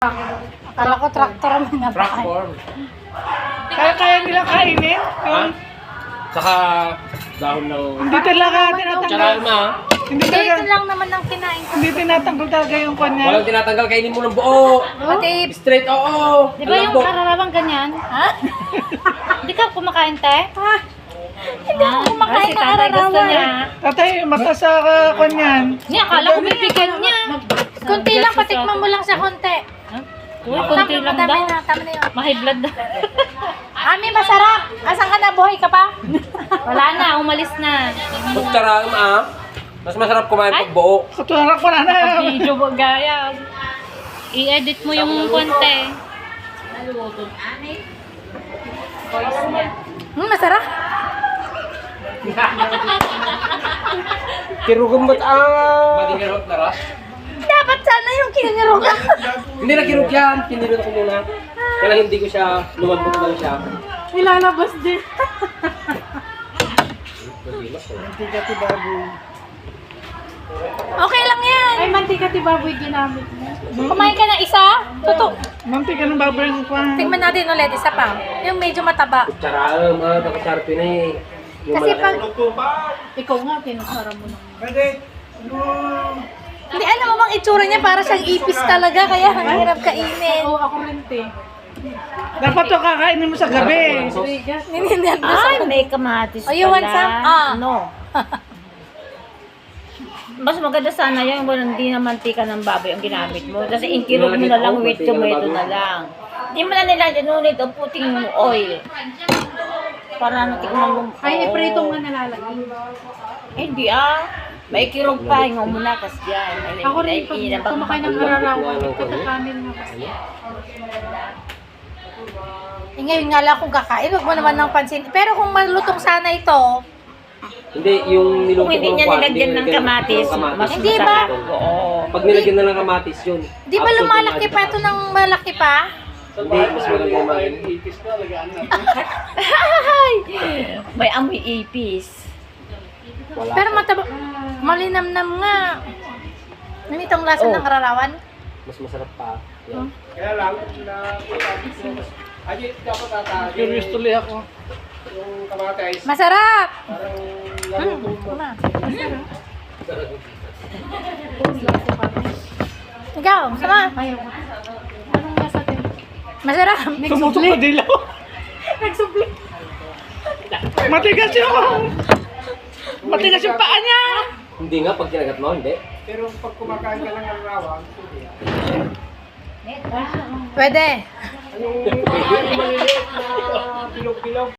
Akala ko traktor ang pinapakain. Tractor. Kaya nila kainin? Ha? Saka dahon ng... Hindi talaga tinatanggal. Charalma. Hindi Ito talaga, lang naman ang kinain ko. hindi tinatanggal talaga yung kanya. Walang tinatanggal, kainin mo ng buo. Pati, Straight, oo. di ba yung kararawang ganyan? Ha? Hindi ka kumakain, te? Ha? Hindi ako kumakain ng kararawang. Tatay, mata sa kanyan. Niya, akala ko bibigyan niya. Kunti lang, patikman mo lang sa konti. Uy, konti lang daw. Tama na yun. Mahay blood na. Ami, masarap. Asan ka na? Buhay ka pa? Wala na, umalis na. Pag charalma, mas masarap kumain pag buo. Katuharap ko na na. Video ba gaya? I-edit mo yung konti. Masarap. Kirugan ba't Madigirot na ras? Dapat sana yung kinirugan. Hindi na kirug yan. Kinirot ko muna. Kaya lang hindi ko siya, lumambot lang siya. Nilalabas din. Mantika ti baboy. Okay lang yan. Ay, mantika ti baboy ginamit mo. Kumain ka na isa? Tutok. Mantika ng baboy ko pa. Tingnan natin ulit, isa pa. Yung medyo mataba. Charalma, nakasarpi na eh. Yung Kasi malaki. pag... Ikaw nga, tinusara mo lang. Pwede. Hindi, alam mo bang itsura niya para siyang ipis talaga, kaya ang hirap kainin. Oo, ako rin, te. Dapat to kakainin mo sa gabi. Ninindihan ko Ay, sa... may kamatis Oh, you want some? Ah. No. Mas maganda sana yung hindi na mantika ng baboy ang ginamit mo. Kasi inkirog mo na lang with tomato na lang. Hindi mo na nila dinunit o puting oil. Para natikman mo. Ay, Oo. iprito nga nalalagay. Eh, hindi ah. May kirog pa. Hingaw mo na kasi yan. Ako rin, pag kumakain ng kararawan, katakanin nga kasi. Eh, ngayon nga lang kung kakain, huwag mo naman ng pansin. Pero kung malutong sana ito, Hindi, yung niluto Kung hindi ng niya kwan, nilagyan ng nilagyan kamatis, mas Hindi ba? masarap. Oo. Pag nilagyan na ng kamatis yun. di ba absolute lumalaki magic. pa ito ng malaki pa? Hindi, mas maganda yung mga May amoy ipis. Wala. Pero mataba, malinamnam nga. Ano itong lasa ng kararawan? Mas masarap pa. Yan. Kaya lang, ay, dapat ata Curious tuloy ako. yung kamatis, Masarap! parang lalutong mo. Tama. Ikaw, sama. Anong lasa din? Masarap. Tumutok na dilaw. Nagsubli. Matigas yung... Matigas yung paa niya. Hindi nga, pag kinagat mo, hindi. Pero pag kumakain ka ng arawan, Pwede. yung maliliit na bilog-bilog,